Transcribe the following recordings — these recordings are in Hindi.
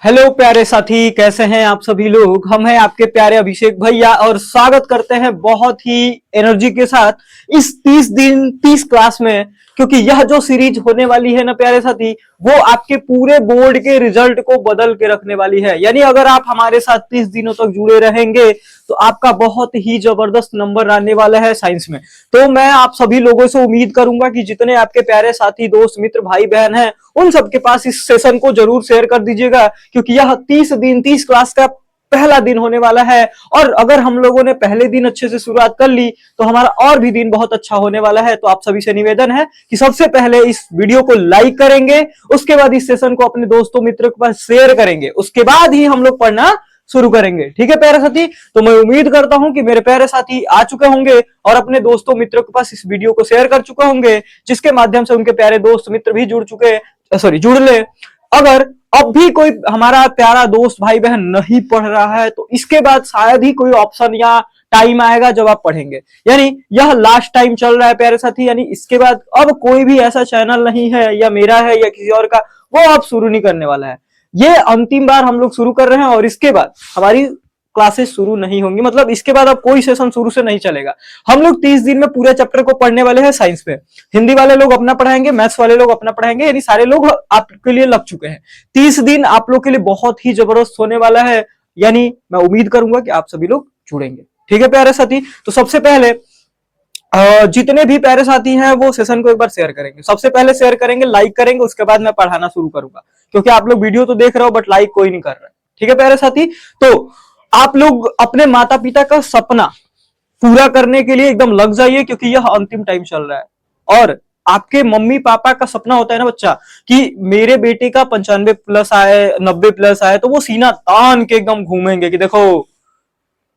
हेलो प्यारे साथी, कैसे हैं आप सभी लोग। हम हैं आपके प्यारे अभिषेक भैया और स्वागत करते हैं बहुत ही एनर्जी के साथ इस 30 दिन 30 क्लास में। क्योंकि यह जो सीरीज होने वाली है ना प्यारे साथी, वो आपके पूरे बोर्ड के रिजल्ट को बदल के रखने वाली है। यानी अगर आप हमारे साथ 30 दिनों तक जुड़े रहेंगे तो आपका बहुत ही जबरदस्त नंबर आने वाला है साइंस में। तो मैं आप सभी लोगों से उम्मीद करूंगा कि जितने आपके प्यारे साथी, दोस्त, मित्र, भाई बहन हैं, उन सबके पास इस सेशन को जरूर शेयर कर दीजिएगा। क्योंकि यह 30 दिन 30 क्लास का पहला दिन होने वाला है। और अगर हम लोगों ने पहले दिन अच्छे से शुरुआत कर ली तो हमारा और भी दिन बहुत अच्छा होने वाला है। तो आप सभी से निवेदन है कि सबसे पहले इस वीडियो को लाइक करेंगे, उसके बाद इस सेशन को अपने दोस्तों मित्रों के पास शेयर करेंगे, उसके बाद ही हम लोग पढ़ना शुरू करेंगे। ठीक है प्यारे साथी। तो मैं उम्मीद करता हूं कि मेरे प्यारे साथी आ चुके होंगे और अपने दोस्तों मित्रों के पास इस वीडियो को शेयर कर चुके होंगे, जिसके माध्यम से उनके प्यारे दोस्त मित्र भी जुड़ ले। अगर अब भी कोई हमारा प्यारा दोस्त भाई बहन नहीं पढ़ रहा है तो इसके बाद शायद ही कोई ऑप्शन या टाइम आएगा जब आप पढ़ेंगे। यानी यह लास्ट टाइम चल रहा है प्यारे साथी। यानी इसके बाद अब कोई भी ऐसा चैनल नहीं है, या मेरा है या किसी और का, वो आप शुरू नहीं करने वाला है। ये अंतिम बार हम लोग शुरू कर रहे हैं और इसके बाद हमारी क्लासेस शुरू नहीं होंगी। मतलब इसके बाद अब कोई सेशन शुरू से नहीं चलेगा। हम लोग 30 दिन में पूरे चैप्टर को पढ़ने वाले हैं साइंस पे। हिंदी वाले लोग अपना पढ़ाएंगे, मैथ्स वाले लोग अपना पढ़ाएंगे, यानी सारे लोग आपके लिए लग चुके हैं। 30 दिन आप लोग के लिए बहुत ही जबरदस्त होने वाला है। यानी मैं उम्मीद करूंगा कि आप सभी लोग जुड़ेंगे। ठीक है प्यारे साथी। तो सबसे पहले जितने भी प्यारे साथी हैं वो सेशन को एक बार शेयर करेंगे। सबसे पहले शेयर करेंगे, लाइक करेंगे, उसके बाद मैं पढ़ाना शुरू करूंगा। क्योंकि आप लोग वीडियो तो देख रहे हो बट लाइक कोई नहीं कर रहा है। ठीक है प्यारे साथी। तो आप लोग अपने माता पिता का सपना पूरा करने के लिए एकदम लग जाइए, क्योंकि यह अंतिम टाइम चल रहा है। और आपके मम्मी पापा का सपना होता है ना बच्चा, कि मेरे बेटे का 95 प्लस आए, 90 प्लस आए, तो वो सीना तान के एकदम घूमेंगे कि देखो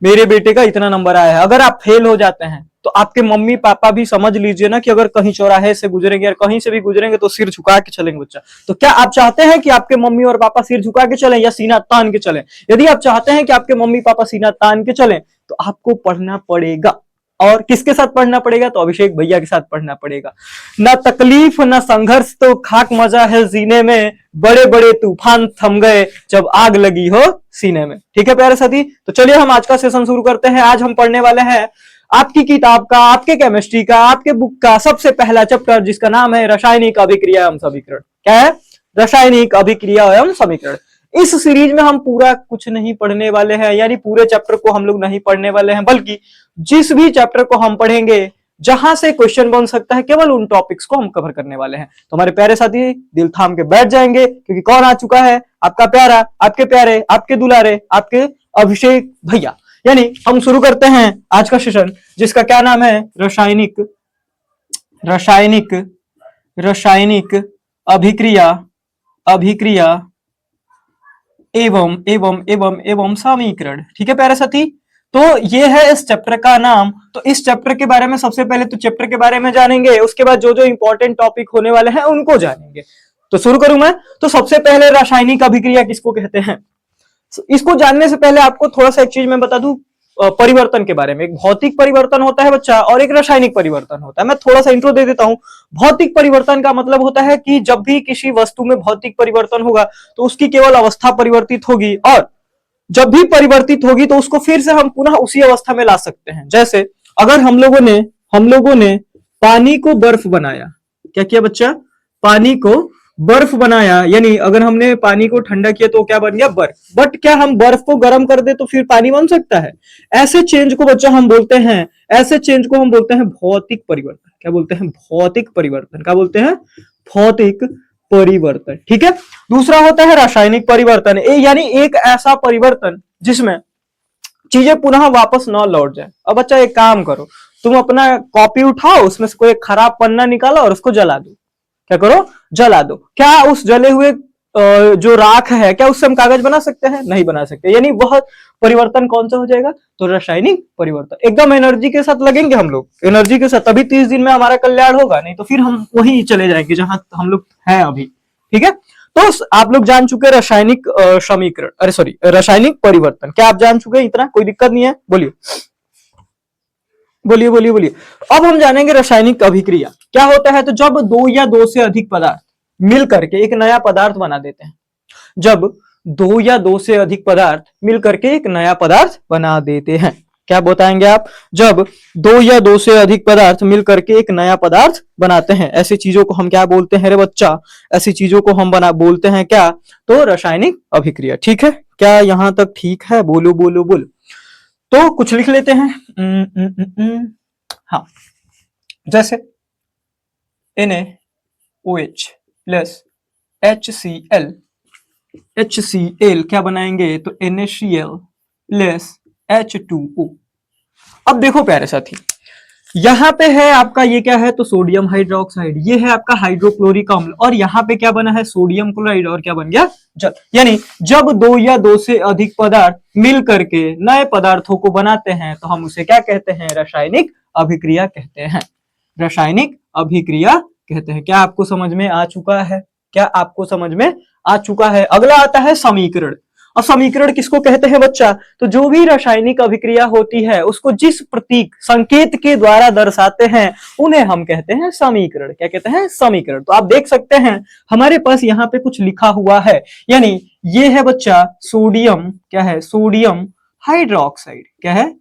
मेरे बेटे का इतना नंबर आया है। अगर आप फेल हो जाते हैं तो आपके मम्मी पापा भी समझ लीजिए ना कि अगर कहीं चौराहे से गुजरेंगे या कहीं से भी गुजरेंगे तो सिर झुका के चलेंगे बच्चा। तो क्या आप चाहते हैं कि आपके मम्मी और पापा सिर झुका के चलें या सीना तान के चलें? यदि आप चाहते हैं कि आपके मम्मी पापा सीना तान के चलें तो आपको पढ़ना पड़ेगा। और किसके साथ पढ़ना पड़ेगा? तो अभिषेक भैया के साथ पढ़ना पड़ेगा। ना तकलीफ ना संघर्ष तो खाक मजा है जीने में, बड़े बड़े तूफान थम गए जब आग लगी हो सीने में। ठीक है प्यारे साथी। तो चलिए हम आज का सेशन शुरू करते हैं। आज हम पढ़ने वाले हैं आपकी किताब का, आपके केमिस्ट्री का, आपके बुक का सबसे पहला चैप्टर, जिसका नाम है रासायनिक अभिक्रिया एवं समीकरण। क्या है? रासायनिक अभिक्रिया एवं समीकरण। इस सीरीज में हम पूरा कुछ नहीं पढ़ने वाले हैं, यानी पूरे चैप्टर को हम लोग नहीं पढ़ने वाले हैं, बल्कि जिस भी चैप्टर को हम पढ़ेंगे जहां से क्वेश्चन बन सकता है केवल उन टॉपिक्स को हम कवर करने वाले हैं। तो हमारे प्यारे साथी दिल थाम के बैठ जाएंगे, क्योंकि कौन आ चुका है? आपका प्यारा, आपके प्यारे, आपके दुलारे, आपके अभिषेक भैया। यानी हम शुरू करते हैं आज का सेशन, जिसका क्या नाम है? रासायनिक रासायनिक रासायनिक अभिक्रिया अभिक्रिया एवं एवं एवं एवं समीकरण। ठीक है प्यारे साथी। तो ये है इस चैप्टर का नाम। तो इस चैप्टर के बारे में सबसे पहले तो चैप्टर के बारे में जानेंगे, उसके बाद जो जो इंपॉर्टेंट टॉपिक होने वाले हैं उनको जानेंगे। तो शुरू करूं मैं। तो सबसे पहले रासायनिक अभिक्रिया किसको कहते हैं? इसको जानने से पहले आपको थोड़ा सा एक चीज मैं बता दूं परिवर्तन के बारे में। एक भौतिक परिवर्तन होता है बच्चा और एक रासायनिक परिवर्तन होता है। मैं थोड़ा सा इंट्रो दे देता हूं। भौतिक परिवर्तन का मतलब होता है कि जब भी किसी वस्तु में भौतिक परिवर्तन होगा तो उसकी केवल अवस्था परिवर्तित होगी, और जब भी परिवर्तित होगी तो उसको फिर से हम पुनः उसी अवस्था में ला सकते हैं। जैसे अगर हम लोगों ने पानी को बर्फ बनाया। क्या किया बच्चा? पानी को बर्फ बनाया। यानी अगर हमने पानी को ठंडा किया तो क्या बन गया? बर्फ। बट क्या हम बर्फ को गर्म कर दे तो फिर पानी बन सकता है? ऐसे चेंज को बच्चा हम बोलते हैं, ऐसे चेंज को हम बोलते हैं भौतिक परिवर्तन। क्या बोलते हैं? भौतिक परिवर्तन। क्या बोलते हैं? भौतिक परिवर्तन। ठीक है। दूसरा होता है रासायनिक परिवर्तन, यानी एक ऐसा परिवर्तन जिसमें चीजें पुनः वापस न लौट जाए। अब बच्चा एक काम करो, तुम अपना कॉपी उठाओ, उसमें से कोई खराब पन्ना निकालो और उसको जला दो। क्या करो? जला दो। क्या उस जले हुए जो राख है, क्या उससे हम कागज बना सकते हैं? नहीं बना सकते। यानी वह परिवर्तन कौन सा हो जाएगा? तो रासायनिक परिवर्तन। एकदम एनर्जी के साथ लगेंगे हम लोग, एनर्जी के साथ, तभी 30 दिन में हमारा कल्याण होगा। नहीं तो फिर हम वहीं चले जाएंगे जहां हम लोग हैं अभी। ठीक है। तो आप लोग जान चुके रासायनिक समीकरण, अरे सॉरी रासायनिक परिवर्तन। क्या आप जान चुके? इतना कोई दिक्कत नहीं है? बोलिए बोलिए बोलिए बोलिए। अब हम जानेंगे रासायनिक अभिक्रिया क्या होता है। तो जब दो या दो से अधिक पदार्थ मिल करके एक नया पदार्थ बना देते हैं, जब दो या दो से अधिक पदार्थ मिलकर के एक नया पदार्थ बना देते हैं। क्या बताएंगे आप? जब दो या दो से अधिक पदार्थ मिलकर के एक नया पदार्थ बनाते हैं, ऐसी चीजों को हम क्या बोलते हैं रे बच्चा? ऐसी चीजों को हम बना बोलते हैं क्या? तो रासायनिक अभिक्रिया। ठीक है, क्या यहां तक ठीक है? बोलो बोलो बोलो। तो कुछ लिख लेते हैं। हाँ, जैसे NaOH प्लस HCl, HCl क्या बनाएंगे? तो NaCl प्लस H2O। अब देखो प्यारे साथी, यहाँ पे है आपका ये क्या है? तो सोडियम हाइड्रोक्साइड। ये है आपका हाइड्रोक्लोरिक अम्ल, और यहाँ पे क्या बना है? सोडियम क्लोराइड, और क्या बन गया? जल। यानी जब दो या दो से अधिक पदार्थ मिल करके नए पदार्थों को बनाते हैं तो हम उसे क्या कहते हैं? रासायनिक अभिक्रिया कहते हैं। रासायनिक अभिक्रिया कहते हैं। क्या आपको समझ में आ चुका है? क्या आपको समझ में आ चुका है? अगला आता है समीकरण। अब समीकरण किसको कहते हैं बच्चा? तो जो भी रासायनिक अभिक्रिया होती है उसको जिस प्रतीक संकेत के द्वारा दर्शाते हैं उन्हें हम कहते हैं समीकरण। क्या कहते हैं? समीकरण। तो आप देख सकते हैं हमारे पास यहाँ पे कुछ लिखा हुआ है, यानी ये है बच्चा सोडियम, क्या है? Sodium hydroxide. क्या है?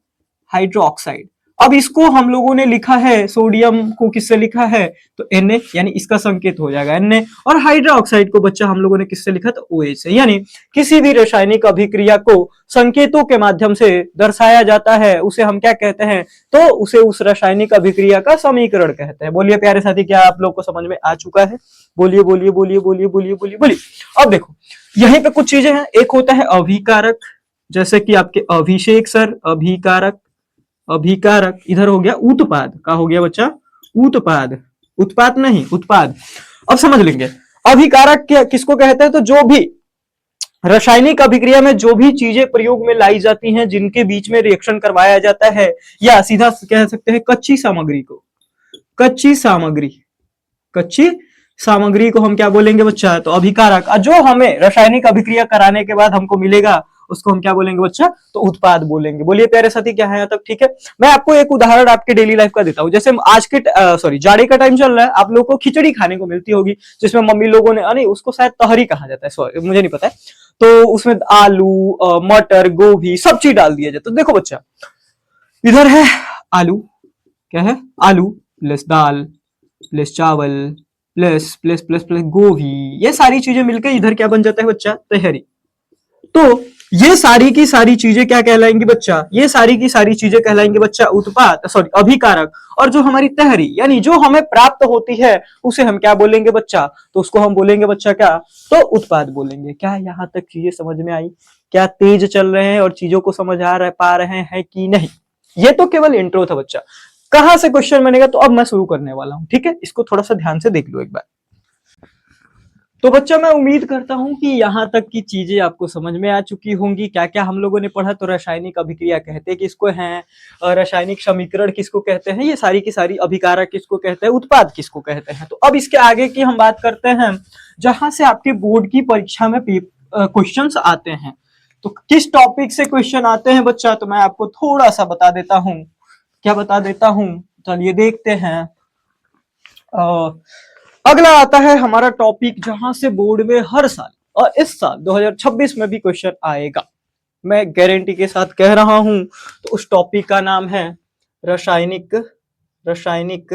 हाइड्रोक्साइड। अब इसको हम लोगों ने लिखा है, सोडियम को किससे लिखा है? तो Na, यानी इसका संकेत हो जाएगा Na, और हाइड्रोक्साइड को बच्चा हम लोगों ने किससे लिखा? तो OH से। यानी किसी भी रासायनिक अभिक्रिया को संकेतों के माध्यम से दर्शाया जाता है उसे हम क्या कहते हैं? तो उसे उस रासायनिक अभिक्रिया का समीकरण कहते हैं। बोलिए प्यारे साथी, क्या आप लोग को समझ में आ चुका है? बोलिए बोलिए बोलिए बोलिए बोलिए बोलिए बोलिए। अब देखो यहीं पे कुछ चीजें हैं। एक होता है अभिकारक, जैसे कि आपके अभिषेक सर, अभिकारक। अभिकारक इधर हो गया उत्पाद। का हो गया बच्चा? उत्पाद। उत्पाद नहीं, उत्पाद। अब समझ लेंगे अभिकारक क्या किसको कहते हैं? तो जो भी रासायनिक अभिक्रिया में जो भी चीजें प्रयोग में लाई जाती हैं, जिनके बीच में रिएक्शन करवाया जाता है, या सीधा कह सकते हैं कच्ची सामग्री को, कच्ची सामग्री, कच्ची सामग्री को हम क्या बोलेंगे बच्चा? तो अभिकारक। जो हमें रासायनिक अभिक्रिया कराने के बाद हमको मिलेगा उसको हम क्या बोलेंगे बच्चा? तो उत्पाद बोलेंगे। बोलिए प्यारे साथी, क्या है यहाँ तक ठीक है? मैं आपको एक उदाहरण आपके डेली लाइफ का देता हूँ। जैसे आज के सॉरी जाड़े का टाइम चल रहा है, आप लोगों को खिचड़ी खाने को मिलती होगी, जिसमें मम्मी लोगों ने, नहीं उसको शायद तहरी कहा जाता है, सॉरी मुझे नहीं पता है। तो उसमें आलू, मटर, गोभी सब चीज डाल दिया जाता है। तो देखो बच्चा, इधर है आलू, क्या है? आलू प्लस दाल प्लस चावल प्लस प्लस प्लस प्लस गोभी, ये सारी चीजें मिलकर इधर क्या बन जाता है बच्चा? तहरी। तो ये सारी की सारी चीजें क्या कहलाएंगी बच्चा? ये सारी की सारी चीजें कहलाएंगी बच्चा उत्पाद, सॉरी अभिकारक। और जो हमारी तहरी यानी जो हमें प्राप्त होती है उसे हम क्या बोलेंगे बच्चा? तो उसको हम बोलेंगे बच्चा क्या? तो उत्पाद बोलेंगे। क्या यहां तक चीजें समझ में आई? क्या तेज चल रहे हैं और चीजों को समझ पा रहे हैं कि नहीं? ये तो केवल इंट्रो था बच्चा, कहां से क्वेश्चन बनेगा तो अब मैं शुरू करने वाला हूं। ठीक है, इसको थोड़ा सा ध्यान से देख लो एक बार। तो बच्चा मैं उम्मीद करता हूं कि यहाँ तक की चीजें आपको समझ में आ चुकी होंगी। क्या क्या हम लोगों ने पढ़ा? तो रासायनिक अभिक्रिया कहते किसको हैं, रासायनिक समीकरण किसको कहते हैं, ये सारी की सारी, अभिकारक किसको कहते हैं, उत्पाद किसको कहते हैं। तो अब इसके आगे की हम बात करते हैं, जहां से आपके बोर्ड की परीक्षा में क्वेश्चंस आते हैं। तो किस टॉपिक से क्वेश्चन आते हैं बच्चा? तो मैं आपको थोड़ा सा बता देता हूँ। क्या बता देता हूँ? चलिए देखते हैं। अगला आता है हमारा टॉपिक, जहां से बोर्ड में हर साल और इस साल 2026 में भी क्वेश्चन आएगा, मैं गारंटी के साथ कह रहा हूं। तो उस टॉपिक का नाम है रासायनिक रासायनिक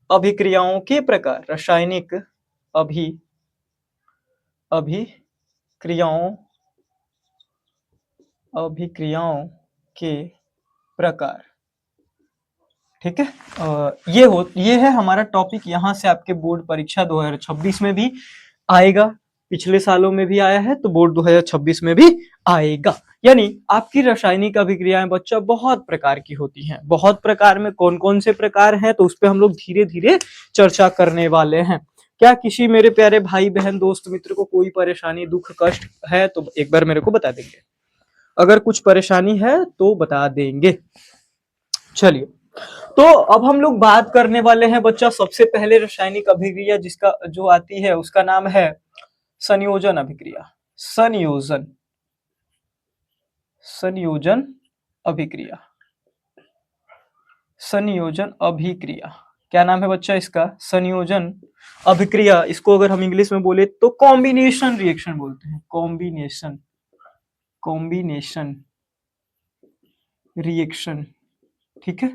अभिक्रियाओं के प्रकार। रासायनिक अभिक्रियाओं अभिक्रियाओं के प्रकार। ठीक है, ये है हमारा टॉपिक। यहाँ से आपके बोर्ड परीक्षा 2026 में भी आएगा, पिछले सालों में भी आया है, तो बोर्ड 2026 में भी आएगा। यानी आपकी रासायनिक अभिक्रियाएं बच्चा बहुत प्रकार की होती हैं। बहुत प्रकार में कौन कौन से प्रकार हैं, तो उस पर हम लोग धीरे धीरे चर्चा करने वाले हैं। क्या किसी मेरे प्यारे भाई बहन दोस्त मित्र को कोई परेशानी, दुख, कष्ट है तो एक बार मेरे को बता देंगे। अगर कुछ परेशानी है तो बता देंगे। चलिए, तो अब हम लोग बात करने वाले हैं बच्चा सबसे पहले रासायनिक अभिक्रिया जिसका जो आती है उसका नाम है संयोजन अभिक्रिया। संयोजन अभिक्रिया। संयोजन अभिक्रिया। क्या नाम है बच्चा इसका? संयोजन अभिक्रिया। इसको अगर हम इंग्लिश में बोले तो कॉम्बिनेशन रिएक्शन बोलते हैं। Combination reaction. ठीक है,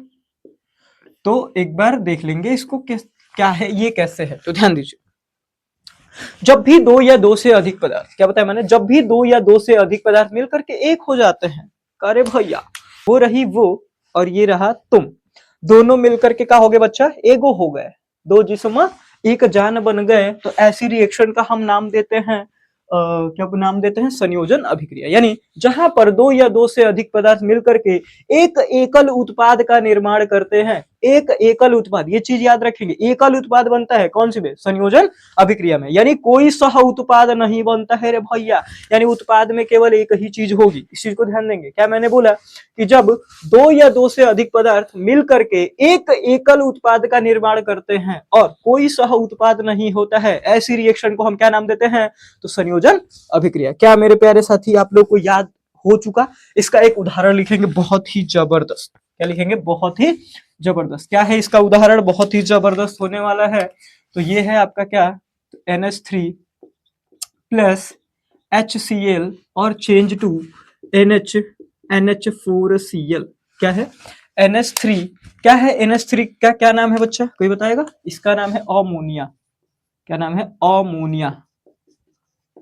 तो एक बार देख लेंगे इसको क्या है, ये कैसे है। तो ध्यान दीजिए, जब भी दो या दो से अधिक पदार्थ, क्या बताया मैंने, जब भी दो या दो से अधिक पदार्थ मिलकर के एक हो जाते हैं, अरे भैया वो रही वो और ये रहा तुम, दोनों मिलकर के क्या हो गए बच्चा? एगो हो गए, दो जिस्म एक जान बन गए। तो ऐसी रिएक्शन का हम नाम देते हैं क्या नाम देते हैं? संयोजन अभिक्रिया। यानी जहां पर दो या दो से अधिक पदार्थ मिलकर के एक एकल उत्पाद का निर्माण करते हैं। एक एकल उत्पाद, ये चीज याद रखेंगे, एकल उत्पाद बनता है कौन सी में? संयोजन अभिक्रिया में। यानी कोई सह उत्पाद नहीं बनता है रे भैया, यानी उत्पाद में केवल एक ही चीज होगी। इस चीज को ध्यान देंगे। क्या मैंने बोला कि जब दो या दो से अधिक पदार्थ मिल करके एक एकल उत्पाद का निर्माण करते हैं और कोई सह उत्पाद नहीं होता है, ऐसी रिएक्शन को हम क्या नाम देते हैं? तो संयोजन अभिक्रिया। क्या मेरे प्यारे साथी आप लोग को याद हो चुका? इसका एक उदाहरण लिखेंगे बहुत ही जबरदस्त। क्या लिखेंगे? बहुत ही जबरदस्त। क्या है इसका उदाहरण? बहुत ही जबरदस्त होने वाला है। तो ये है आपका क्या? NH3 प्लस HCl और चेंज टू NH4Cl। क्या है? NH3 क्या है? NH3 का क्या नाम है बच्चा? कोई बताएगा? इसका नाम है अमोनिया। क्या नाम है? अमोनिया।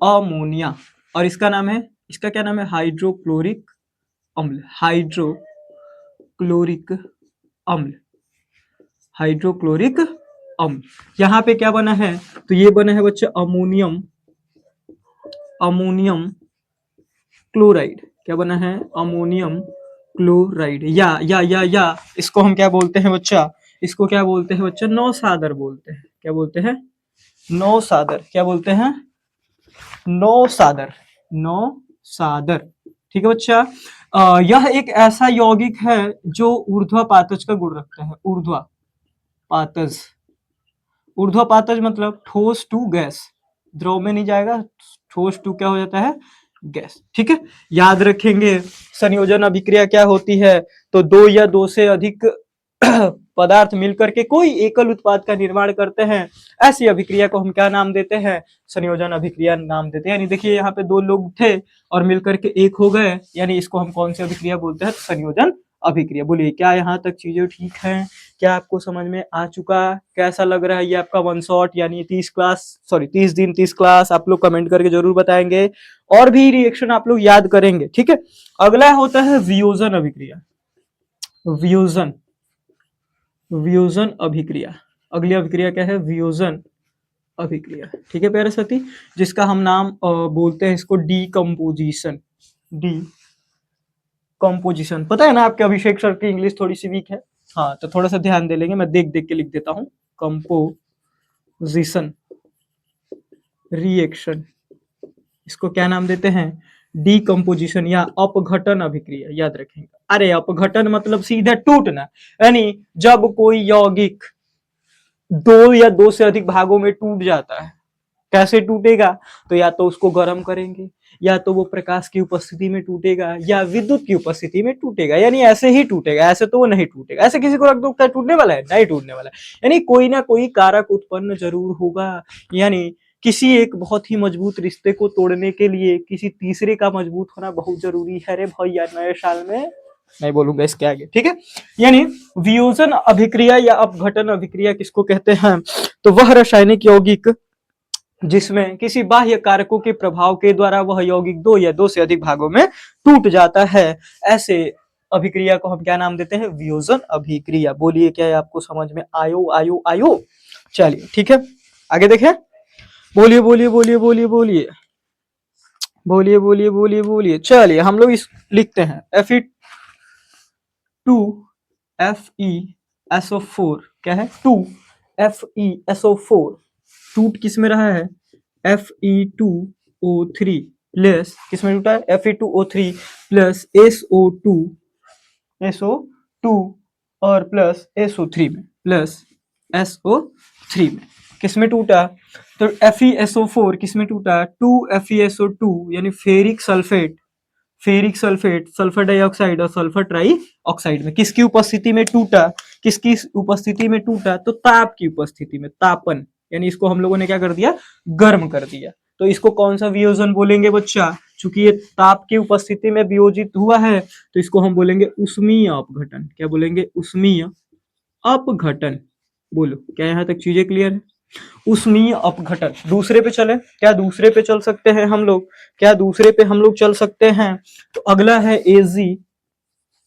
अमोनिया। और इसका नाम है, इसका क्या नाम है? हाइड्रोक्लोरिक अम्ल। हाइड्रोक्लोरिक अम्ल। हाइड्रोक्लोरिक अम्ल। यहाँ पे क्या बना है? तो ये बना है बच्चा अमोनियम क्लोराइड। क्या बना है? Ammonium chloride. या इसको हम क्या बोलते हैं बच्चा? इसको क्या बोलते हैं बच्चा? नौसादर बोलते हैं। क्या बोलते हैं? नौसादर। क्या बोलते हैं? नौसादर। नौसादर। ठीक है बच्चा। यह एक ऐसा यौगिक है जो ऊर्ध्वपातज का गुण रखता है। ऊर्ध्वपातज। ऊर्ध्वपातज मतलब ठोस टू गैस, द्रव में नहीं जाएगा, ठोस टू क्या हो जाता है? गैस। ठीक है, याद रखेंगे। संयोजन अभिक्रिया क्या होती है? तो दो या दो से अधिक पदार्थ मिलकर के कोई एकल उत्पाद का निर्माण करते हैं, ऐसी अभिक्रिया को हम क्या नाम देते हैं? संयोजन अभिक्रिया नाम देते हैं। यानी देखिए यहाँ पे दो लोग थे और मिलकर के एक हो गए, यानी इसको हम कौन सी अभिक्रिया बोलते हैं? संयोजन अभिक्रिया। बोलिए क्या यहाँ तक चीजें ठीक हैं? क्या आपको समझ में आ चुका? कैसा लग रहा है ये आपका वन शॉट, यानी 30 दिन 30 क्लास? आप लोग कमेंट करके जरूर बताएंगे और भी रिएक्शन आप लोग याद करेंगे। ठीक है, अगला होता है वियोजन अभिक्रिया। वियोजन अभिक्रिया। अगली अभिक्रिया क्या है? वियोजन अभिक्रिया। ठीक है प्यारे साथी, जिसका हम नाम बोलते हैं इसको डीकम्पोजिशन। डीकम्पोजिशन। पता है ना आपके अभिषेक सर की इंग्लिश थोड़ी सी वीक है, हाँ तो थोड़ा सा ध्यान दे लेंगे। मैं देख देख के लिख देता हूं। कंपोजिशन रिएक्शन, इसको क्या नाम देते हैं? डीकम्पोजिशन या अपघटन अभिक्रिया। याद रखेंगे। अरे अपघटन मतलब सीधा टूटना, यानी जब कोई यौगिक दो या दो से अधिक भागों में टूट जाता है। कैसे टूटेगा? तो या तो उसको गर्म करेंगे, या तो वो प्रकाश की उपस्थिति में टूटेगा, या विद्युत की उपस्थिति में टूटेगा। यानी ऐसे ही टूटेगा, ऐसे तो वो नहीं टूटेगा। ऐसे किसी को रख दो क्या टूटने वाला है? नहीं टूटने वाला है। यानी कोई ना कोई कारक उत्पन्न जरूर होगा। यानी किसी एक बहुत ही मजबूत रिश्ते को तोड़ने के लिए किसी तीसरे का मजबूत होना बहुत जरूरी है रे भैया। नए साल में नहीं बोलूंगा इसके आगे। ठीक है, यानी वियोजन अभिक्रिया या अपघटन अभिक्रिया किसको कहते हैं? तो वह रासायनिक यौगिक जिसमें किसी बाह्य कारकों के प्रभाव के द्वारा वह यौगिक दो या दो से अधिक भागों में टूट जाता है, ऐसे अभिक्रिया को हम क्या नाम देते हैं? वियोजन अभिक्रिया। बोलिए क्या आपको समझ में आयो? चलिए ठीक है, आगे देखें। बोलिए बोलिए बोलिए बोलिए बोलिए बोलिए बोलिए बोलिए बोलिए। चलिए हम लोग इस लिखते हैं Fe2FeSO4। क्या है? 2FeSO4। टूट किस में रहा है? Fe2O3 प्लस किस में टूटा है? Fe2O3 प्लस SO2 और प्लस SO3 में, प्लस SO3 में। किस में टूटा? तो FeSO4 किस में टूटा? 2FeSO2 यानी ferric sulphate. Ferric sulphate, sulphur dioxide और सल्फर ट्राई ऑक्साइड में किसकी उपस्थिति में टूटा, किसकी उपस्थिति में टूटा, तो ताप की उपस्थिति में, तापन, यानी इसको हम लोगों ने क्या कर दिया, गर्म कर दिया। तो इसको कौन सा वियोजन बोलेंगे बच्चा, चूंकि ये ताप की उपस्थिति में वियोजित हुआ है तो इसको हम बोलेंगे उष्मीय अपघटन। क्या बोलेंगे, उष्मीय अपघटन। बोलो, क्या यहाँ तक चीजें क्लियर है? उष्मीय अपघटन। दूसरे पे चले, क्या दूसरे पे चल सकते हैं हम लोग, क्या दूसरे पे हम लोग चल सकते हैं? तो अगला है एजी,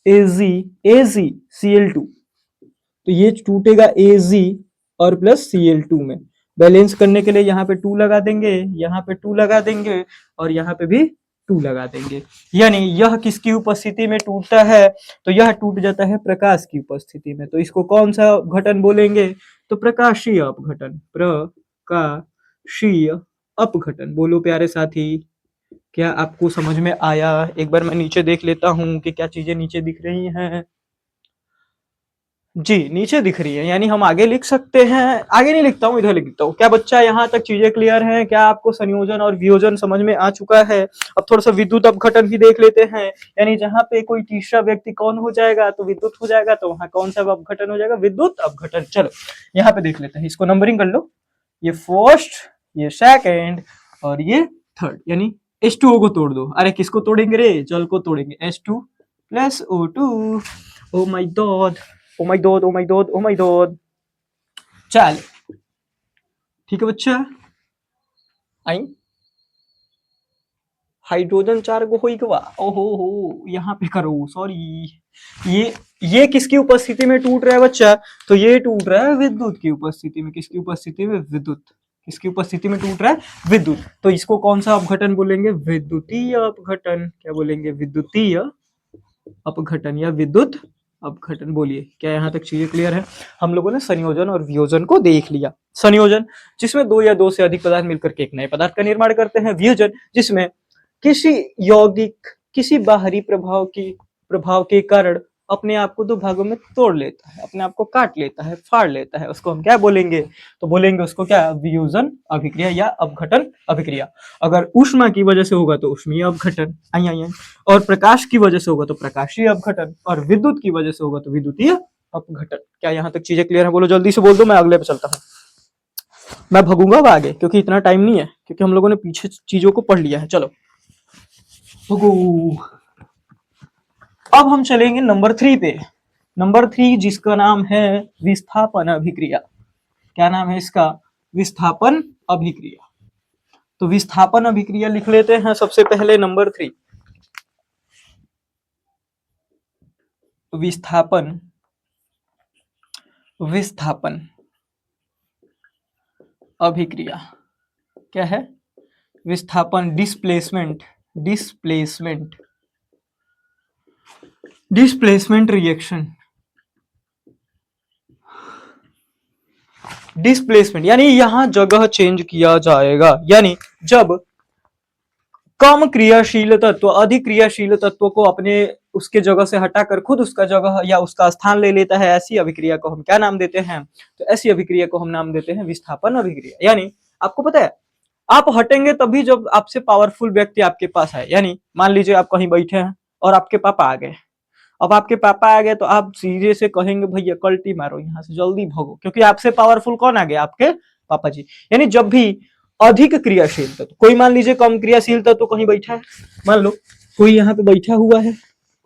एजी, एजी Cl2। तो ये टूटेगा एजी और प्लस Cl2 में। बैलेंस करने के लिए यहाँ पे 2 लगा देंगे, यहाँ पे 2 लगा देंगे और यहाँ पे भी 2 लगा देंगे। यानी यह किसकी उपस्थिति में टूटता है, तो यह टूट जाता है प्रकाश की उपस्थिति में। तो इसको कौन सा अपघटन बोलेंगे, तो प्रकाशीय अपघटन, प्रकाशीय अपघटन। बोलो प्यारे साथी, क्या आपको समझ में आया? एक बार मैं नीचे देख लेता हूं कि क्या चीजें नीचे दिख रही हैं। जी, नीचे दिख रही है, यानी हम आगे लिख सकते हैं। आगे नहीं लिखता हूँ, इधर लिखता हूँ। क्या बच्चा यहाँ तक चीजें क्लियर हैं? क्या आपको संयोजन और वियोजन समझ में आ चुका है? अब थोड़ा सा विद्युत अपघटन भी देख लेते हैं, यानी जहाँ पे कोई तीसरा व्यक्ति कौन हो जाएगा, तो विद्युत हो जाएगा, तो वहां कौन सा अपघटन हो जाएगा, विद्युत अपघटन। चलो यहाँ पे देख लेते हैं, इसको नंबरिंग कर लो। ये फर्स्ट, ये सेकेंड और ये थर्ड, यानी H2O को तोड़ दो। अरे किसको तोड़ेंगे रे, जल को तोड़ेंगे। H2 plus O2। Oh my God, oh my God, oh my God, oh my God. चल ठीक है बच्चा, आई हाइड्रोजन 4 गो होई गवा। ओहो हो, यहाँ पे करो, सॉरी। ये किसकी उपस्थिति में टूट रहा है बच्चा, तो ये टूट रहा है विद्युत की उपस्थिति में। किसकी उपस्थिति में, विद्युत। किसकी उपस्थिति में टूट रहा है, विद्युत। तो इसको कौन सा अपघटन बोलेंगे, विद्युतीय अपघटन। क्या बोलेंगे, विद्युतीय अपघटन या विद्युत अपघटन। बोलिए, क्या यहाँ तक चीजें क्लियर है? हम लोगों ने संयोजन और वियोजन को देख लिया। संयोजन जिसमें 2 या 2 से अधिक पदार्थ मिलकर के एक नए पदार्थ का निर्माण करते हैं। वियोजन जिसमें किसी यौगिक किसी बाहरी प्रभाव के कारण अपने आप को 2 भागों में तोड़ लेता है, अपने आप को काट लेता है, फाड़ लेता है, उसको हम क्या बोलेंगे, तो बोलेंगे उसको क्या, वियोजन अभिक्रिया या अपघटन अभिक्रिया। अगर ऊष्मा की वजह से होगा तो ऊष्मीय अपघटन, और प्रकाश की वजह से होगा तो प्रकाशीय अपघटन, और विद्युत की वजह से होगा तो विद्युतीय अपघटन। क्या यहाँ तक चीजें क्लियर है? बोलो, जल्दी से बोल दो, मैं अगले पे चलता हूँ। मैं भगूंगा अब आगे, क्योंकि इतना टाइम नहीं है, क्योंकि हम लोगों ने पीछे चीजों को पढ़ लिया है। चलो अब हम चलेंगे नंबर 3 पे। नंबर 3 जिसका नाम है विस्थापन अभिक्रिया। क्या नाम है इसका, विस्थापन अभिक्रिया। तो विस्थापन अभिक्रिया लिख लेते हैं सबसे पहले, नंबर 3। विस्थापन, विस्थापन अभिक्रिया क्या है, विस्थापन, displacement, displacement, displacement reaction. Displacement यानी यहां जगह चेंज किया जाएगा, यानी जब कम क्रियाशील तत्व अधिक क्रियाशील तत्व को अपने उसके जगह से हटाकर खुद उसका जगह या उसका स्थान ले लेता है, ऐसी अभिक्रिया को हम क्या नाम देते हैं, तो ऐसी अभिक्रिया को हम नाम देते हैं विस्थापन अभिक्रिया। यानी आपको पता है, आप हटेंगे तभी जब आपसे पावरफुल व्यक्ति आपके पास आए। यानी मान लीजिए आप कहीं बैठे हैं और आपके पापा आ गए। अब आपके पापा आ गए तो आप सीधे से कहेंगे भैया कल्टी मारो, यहाँ से जल्दी भागो, क्योंकि आपसे पावरफुल कौन आ गया, आपके पापा जी। यानी जब भी अधिक क्रियाशील तत्व, कोई मान लीजिए कम क्रियाशील तत्व तो कहीं बैठा है, मान लो कोई यहाँ पे बैठा हुआ है,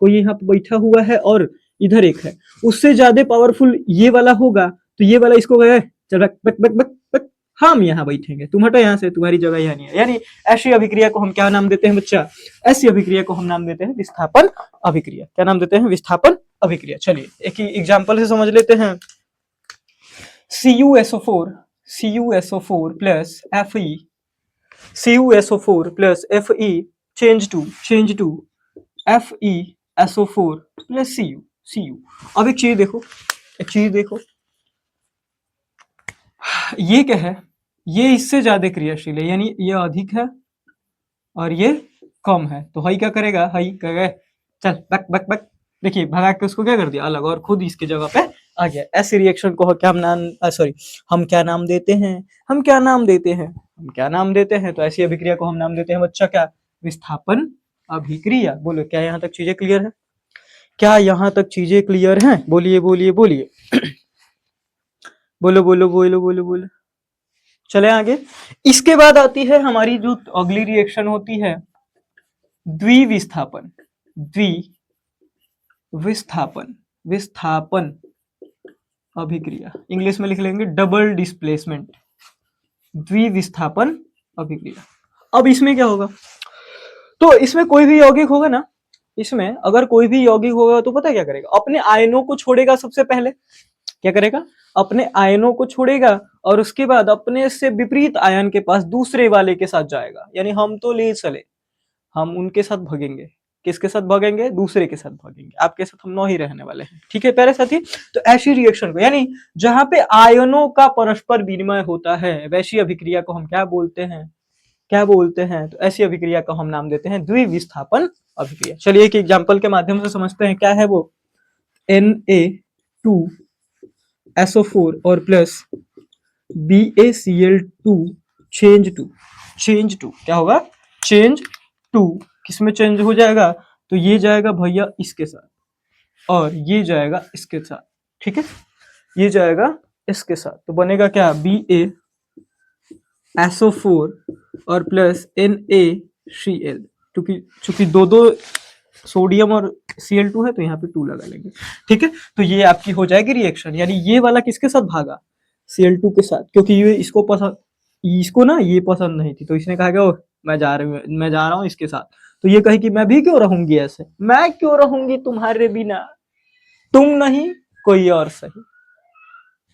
कोई यहाँ पे बैठा हुआ है और इधर एक है, उससे ज्यादा पावरफुल ये वाला होगा, तो ये वाला इसको गए चल बक बक बक बक बक, हम यहाँ बैठेंगे, तुम हटो यहाँ से, तुम्हारी जगह यहाँ नहीं है। यानी ऐसी अभिक्रिया को हम क्या नाम देते हैं बच्चा, ऐसी अभिक्रिया को हम नाम देते हैं विस्थापन अभिक्रिया। क्या नाम देते हैं, विस्थापन अभिक्रिया। चलिए एक ही एग्जांपल से समझ लेते हैं। CuSO4, CuSO4 plus Fe, CuSO4 plus Fe change to FeSO4 plus Cu। अब एक चीज देखो, एक चीज देखो, ये क्या है, ये इससे ज्यादा क्रियाशील है, यानी ये अधिक है और ये कम है, तो हई क्या करेगा, हई कहेगा चल बक बक बक, देखिए भगा के उसको क्या कर दिया अलग, और खुद इसके जगह पे आ गया। ऐसे रिएक्शन को क्या हम नाम, सॉरी हम क्या नाम देते हैं, हम क्या नाम देते हैं, हम क्या नाम देते हैं, तो ऐसी अभिक्रिया को हम नाम देते हैं बच्चा क्या, विस्थापन अभिक्रिया। बोलो क्या यहाँ तक चीजें क्लियर है? क्या यहाँ तक चीजें क्लियर हैं? बोलिए बोलिए बोलिए। बोलो बोलो बोलो बोलो बोलो। चले आगे। इसके बाद आती है हमारी जो अगली रिएक्शन होती है द्विविस्थापन। द्विविस्थापन, विस्थापन अभिक्रिया, इंग्लिश में लिख लेंगे डबल डिस्प्लेसमेंट, द्विविस्थापन अभिक्रिया। अब इसमें क्या होगा? तो इसमें कोई भी यौगिक होगा ना, इसमें अगर कोई भी यौगिक होगा तो पता क्या करेगा? अपने आयनों को छोड़ेगा। सबसे पहले क्या करेगा? अपने आयनों को छोड़ेगा और उसके बाद अपने से विपरीत आयन के पास दूसरे वाले के साथ जाएगा। यानी हम तो ले चले, हम उनके साथ भागेंगे। किसके साथ भागेंगे? दूसरे के साथ भागेंगे। आपके साथ हम 9 ही रहने वाले हैं। ठीक है प्यारे साथी। तो ऐसी रिएक्शन को, यानी जहां पे आयनों का परस्पर विनिमय होता है, वैसी अभिक्रिया को हम क्या बोलते हैं? क्या बोलते हैं? तो ऐसी अभिक्रिया का हम नाम देते हैं द्विविस्थापन अभिक्रिया। चलिए एक एग्जांपल के माध्यम से समझते हैं क्या है वो। Na2SO4 और प्लस BaCl2 चेंज टू क्या होगा? चेंज टू किसमें चेंज हो जाएगा? तो ये जाएगा भैया इसके साथ और ये जाएगा इसके साथ। ठीक है, ये जाएगा इसके साथ, तो बनेगा क्या? BaSO4 और प्लस NaCl। चूंकि दो सोडियम और Cl2 है तो यहाँ पे 2 लगा लेंगे। ठीक है, तो ये आपकी हो जाएगी रिएक्शन। यानी ये वाला किसके साथ भागा? Cl2 के साथ, क्योंकि ये इसको ना ये पसंद नहीं थी, तो इसने कहा कि मैं जा रहा हूँ इसके साथ। तो ये कहे कि मैं भी क्यों रहूंगी ऐसे, मैं क्यों रहूंगी तुम्हारे बिना, तुम नहीं कोई और सही,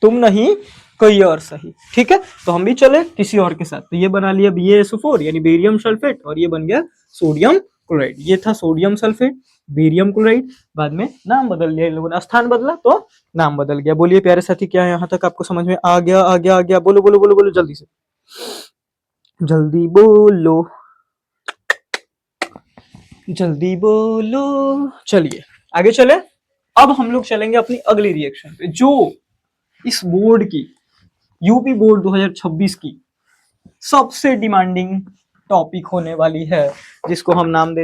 तुम नहीं कोई और सही। ठीक है, तो हम भी चले किसी और के साथ। तो ये बना लिया BaSO4 यानी बेरियम सल्फेट और ये बन गया सोडियम क्लोराइड। ये था सोडियम सल्फेट, बेरियम क्लोराइड। बाद में नाम बदल लिया, इन लोगों ने स्थान बदला तो नाम बदल गया। बोलिए प्यारे साथी, क्या यहाँ तक आपको समझ में आ गया? आ गया? आ गया? बोलो बोलो बोलो बोलो जल्दी से, जल्दी बोलो, जल्दी बोलो। चलिए आगे चले। अब हम लोग चलेंगे अपनी अगली रिएक्शन पे, जो इस बोर्ड की, यूपी बोर्ड 2026 की सबसे डिमांडिंग टॉपिक होने वाली है, जिसको हम नाम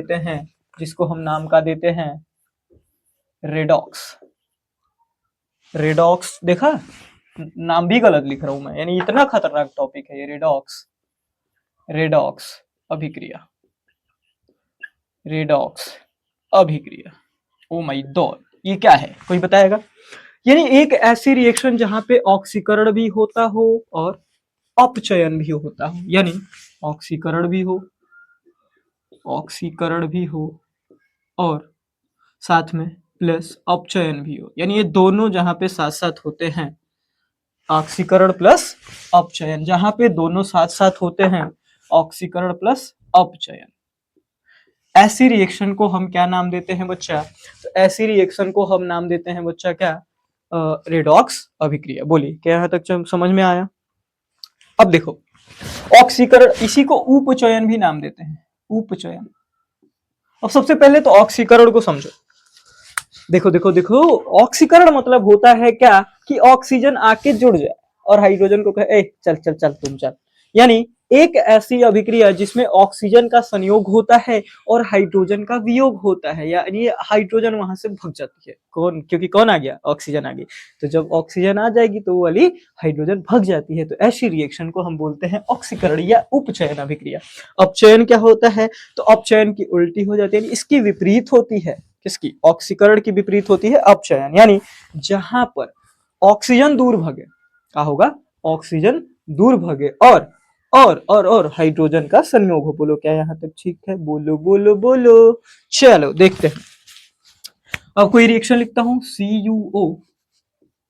का देते हैं रेडॉक्स। रेडॉक्स देखा, नाम भी गलत लिख रहा हूं मैं, यानी इतना खतरनाक टॉपिक है ये रेडॉक्स अभिक्रिया, रेडॉक्स अभिक्रिया। ओ माय गॉड, ये क्या है? कोई बताएगा? यानी एक ऐसी रिएक्शन जहां पे ऑक्सीकरण भी होता हो और अपचयन भी होता हो, यानी ऑक्सीकरण भी हो और साथ में प्लस अपचयन भी हो। यानी ये दोनों जहां पे साथ साथ होते हैं, ऑक्सीकरण प्लस अपचयन, जहां पे दोनों साथ साथ होते हैं, ऑक्सीकरण प्लस अपचयन, ऐसी रिएक्शन को हम क्या नाम देते हैं बच्चा? तो ऐसी रिएक्शन को हम नाम देते हैं बच्चा क्या? रेडॉक्स अभिक्रिया। बोलिए क्या यहाँ तक समझ में आया? अब देखो, ऑक्सीकरण, इसी को उपचयन भी नाम देते हैं, उपचयन। अब सबसे पहले तो ऑक्सीकरण को समझो। देखो देखो देखो, ऑक्सीकरण मतलब होता है क्या? कि ऑक्सीजन आके जुड़ जाए और हाइड्रोजन को कहे चल चल चल तुम चल। यानी एक ऐसी अभिक्रिया जिसमें ऑक्सीजन का संयोग होता है और हाइड्रोजन का वियोग होता है, यानी हाइड्रोजन वहां से भाग जाती है। क्योंकि कौन आ गया? ऑक्सीजन आ गई। तो जब ऑक्सीजन आ जाएगी तो वो वाली हाइड्रोजन भाग जाती है। तो ऐसी रिएक्शन को हम बोलते हैं ऑक्सीकरण या उपचयन अभिक्रिया। अपचयन क्या होता है? तो अपचयन की उल्टी हो जाती है, इसकी विपरीत होती है। किसकी? ऑक्सीकरण की विपरीत होती है अपचयन। यानी जहां पर ऑक्सीजन दूर भागे, क्या होगा? ऑक्सीजन दूर भागे और हाइड्रोजन का संयोग हो। बोलो क्या यहाँ तक ठीक है? बोलो बोलो बोलो। चलो देखते हैं। अब कोई रिएक्शन लिखता हूं, CuO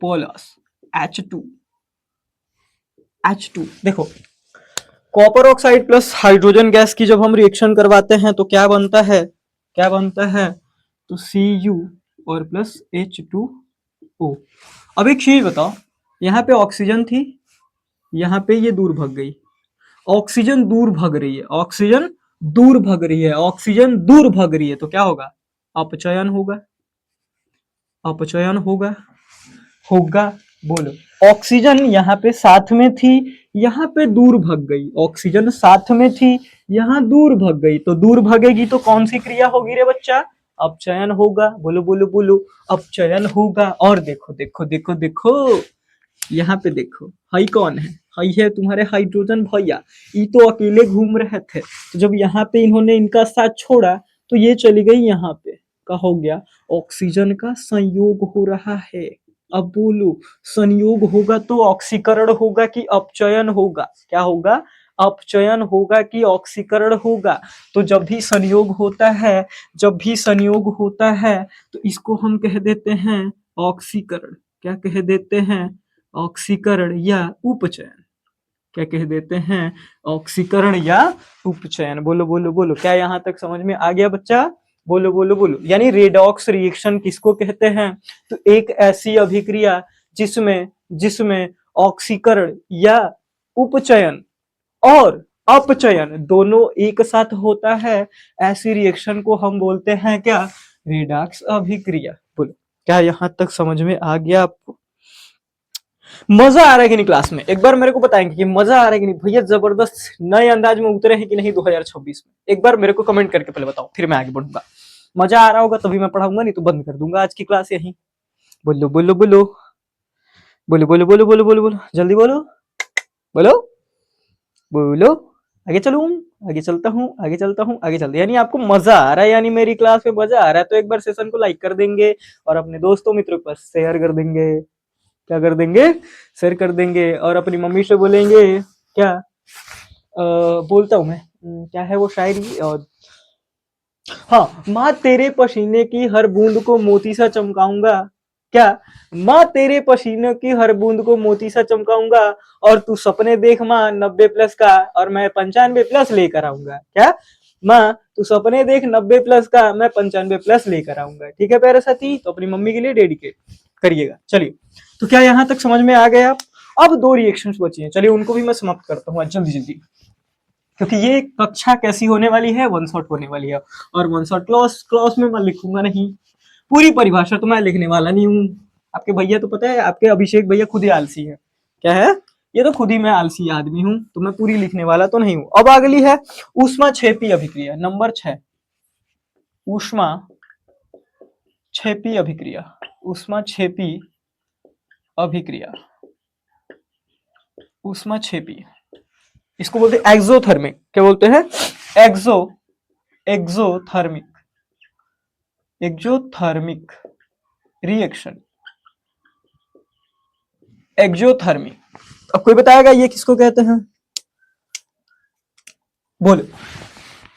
प्लस H2। देखो, copper oxide plus hydrogen gas की जब हम रिएक्शन करवाते हैं तो क्या बनता है? तो Cu और प्लस H2O। अब एक चीज बताओ, यहाँ पे ऑक्सीजन थी, यहाँ पे ये दूर भाग गई, ऑक्सीजन दूर भाग रही है, ऑक्सीजन दूर भाग रही है, तो क्या होगा? अपचयन होगा, बोलो, ऑक्सीजन यहाँ पे साथ में थी, यहाँ पे दूर भाग गई, ऑक्सीजन साथ में थी, यहाँ दूर भाग गई, तो दूर भागेगी तो कौन सी क्रिया होगी रे बच्चा? अपचयन होगा। बोलो बोलो बोलो, अपचयन होगा। और देखो देखो देखो देखो, यहाँ पे देखो, हाई कौन है? हाई है तुम्हारे हाइड्रोजन भैया, ये तो अकेले घूम रहे थे, तो जब यहाँ पे इन्होंने इनका साथ छोड़ा तो ये चली गई यहाँ पे, क्या हो गया? ऑक्सीजन का संयोग हो रहा है। अब बोलो, संयोग होगा तो ऑक्सीकरण होगा कि अपचयन होगा? क्या होगा? अपचयन होगा कि ऑक्सीकरण होगा? तो जब भी संयोग होता है, जब भी संयोग होता है, तो इसको हम कह देते हैं ऑक्सीकरण। क्या कह देते हैं? ऑक्सीकरण या उपचयन। क्या कह देते हैं? ऑक्सीकरण या उपचयन। बोलो बोलो बोलो, क्या यहाँ तक समझ में आ गया बच्चा? बोलो बोलो बोलो। यानी रेडॉक्स रिएक्शन किसको कहते हैं? तो एक ऐसी अभिक्रिया जिसमें जिसमें ऑक्सीकरण या उपचयन और अपचयन दोनों एक साथ होता है, ऐसी रिएक्शन को हम बोलते हैं क्या? रेडॉक्स अभिक्रिया। बोलो, क्या यहाँ तक समझ में आ गया आपको? मजा आ रहा है कि नहीं क्लास में? एक बार मेरे को बताएंगे कि मजा आ रहा है कि नहीं भैया? जबरदस्त नए अंदाज में उतरे हैं कि नहीं 2026 में? एक बार मेरे को कमेंट करके पहले बताओ, फिर मैं आगे बढ़ूंगा। मजा आ रहा होगा तभी मैं पढ़ाऊंगा, नहीं तो बंद कर दूंगा आज की क्लास यहीं। बोलो बोलो बोलो, बोलो बोलो बोलो बोलो बोलो बोलो, जल्दी बोलो, बोलो बोलो। आगे चलूं, आगे चलता हूँ, आगे चलता हूँ, आगे चलते। यानी आपको मजा आ रहा है, यानी मेरी क्लास में मजा आ रहा है, तो एक बार सेशन को लाइक कर देंगे और अपने दोस्तों मित्रों के पास शेयर कर देंगे। क्या कर देंगे? शेयर कर देंगे। और अपनी मम्मी से बोलेंगे क्या? बोलता हूँ मैं, क्या है वो शायरी? और हाँ, माँ तेरे पसीने की हर बूंद को मोती सा चमकाऊंगा। क्या? माँ तेरे पसीने की हर बूंद को मोती सा चमकाऊंगा, और तू सपने देख माँ 90+ का, और मैं 95+ लेकर आऊंगा। क्या? माँ तू सपने देख 90+ का, मैं 95+ लेकर आऊंगा। ठीक है प्यारे साथी, तो अपनी मम्मी के लिए डेडिकेट करिएगा। चलिए, तो क्या यहाँ तक समझ में आ गया आप? अब दो रिएक्शंस बची हैं, चलिए उनको भी मैं समाप्त करता हूँ जल्दी जल्दी, क्योंकि ये कक्षा कैसी होने वाली है? वन शॉट होने वाली है। और वन शॉट क्लॉस क्लॉस में मैं लिखूंगा नहीं, पूरी परिभाषा तो मैं लिखने वाला नहीं हूँ। आपके भैया तो पता है, आपके अभिषेक भैया खुद ही आलसी है। क्या है? ये तो खुद ही मैं आलसी आदमी हूँ, तो मैं पूरी लिखने वाला तो नहीं हूँ। अब अगली है ऊष्मा क्षेपी अभिक्रिया, नंबर 6। ऊष्मा क्षेपी अभिक्रिया, ऊष्मा क्षेपी अभिक्रिया, ऊष्मा क्षेपी, इसको बोलते हैं एक्सोथर्मिक। क्या बोलते हैं? Exothermic, exothermic reaction, exothermic. अब कोई बताएगा ये किसको कहते हैं? बोलो।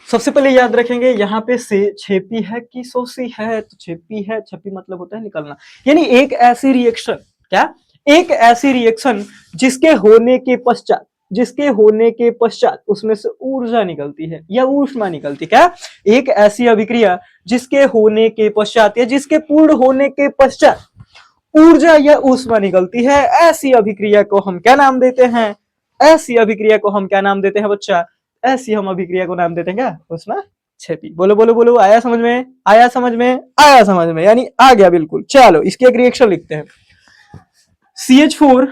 सबसे पहले याद रखेंगे, यहाँ पे से छेपी है कि सोसी है, तो छेपी है, छेपी मतलब होता है निकलना। यानी एक ऐसी रिएक्शन, क्या? एक ऐसी रिएक्शन जिसके होने के पश्चात, जिसके होने के पश्चात उसमें से ऊर्जा निकलती है या ऊष्मा निकलती है। क्या? एक ऐसी अभिक्रिया जिसके होने के पश्चात या जिसके पूर्ण होने के पश्चात ऊर्जा या ऊष्मा निकलती है, ऐसी अभिक्रिया को हम क्या नाम देते हैं? ऐसी अभिक्रिया को हम क्या नाम देते हैं बच्चा? ऐसी हम अभिक्रिया को नाम देते हैं क्या? ऊष्मा क्षेपी। बोलो बोलो बोलो, आया समझ में? आया समझ में? आया समझ में, यानी आ गया बिल्कुल। चलो इसकी एक रिएक्शन लिखते हैं। CH4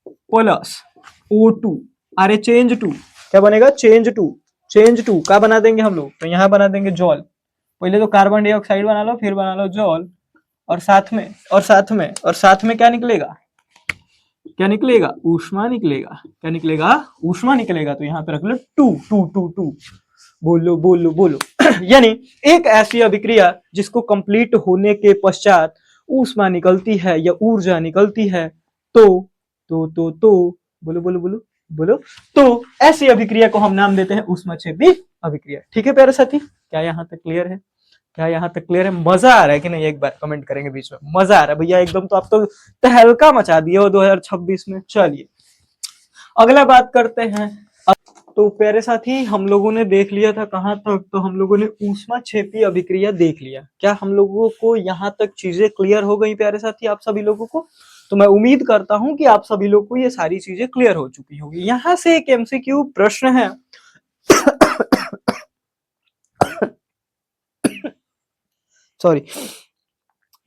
प्लस O2 अरे चेंज टू, क्या बनेगा? चेंज टू, चेंज टू क्या बना देंगे हम लोग? तो यहां बना देंगे जॉल। पहले तो कार्बन डाइऑक्साइड बना लो, फिर बना लो जॉल, और साथ में और साथ में और साथ में क्या निकलेगा? क्या निकलेगा? ऊष्मा निकलेगा। क्या निकलेगा? ऊष्मा निकलेगा। तो यहाँ पे रख लो टू टू टू टू। बोलो बोलो बोलो। यानी एक ऐसी अभिक्रिया जिसको कंप्लीट होने के पश्चात ऊष्मा निकलती है या ऊर्जा निकलती है, तो बोलो बोलो बोलो बोलो, तो ऐसी अभिक्रिया को हम नाम देते हैं ऊष्माक्षेपी अभिक्रिया। ठीक है प्यारे साथी, क्या यहाँ तक क्लियर है? क्या यहाँ तक क्लियर है? मजा आ रहा है कि नहीं? एक बार कमेंट करेंगे बीच में। मजा आ रहा है भैया एकदम, तो आप तो तहलका मचा दिए हो 2026 में। चलिए अगला बात करते हैं। तो प्यारे साथी, हम लोगों ने देख लिया था कहाँ तक? तो हम लोगों ने ऊष्मा क्षेपी अभिक्रिया देख लिया। क्या हम लोगों को यहाँ तक चीजें क्लियर हो गई प्यारे साथी, आप सभी लोगों को? तो मैं उम्मीद करता हूं कि आप सभी लोग को ये सारी चीजें क्लियर हो चुकी होगी। यहाँ से एक MCQ प्रश्न है। सॉरी,